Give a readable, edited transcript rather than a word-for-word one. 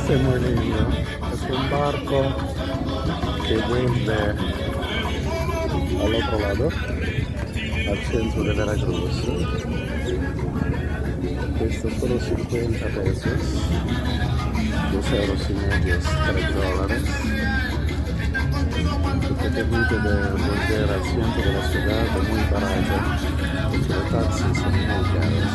Este es muy lindo. Es un barco que vuelve al otro lado, al centro de Veracruz. Cuesta solo 50 pesos, 2,5 €, $3. Que te permite de volver al centro de la ciudad muy barato, porque los taxis son muy caros.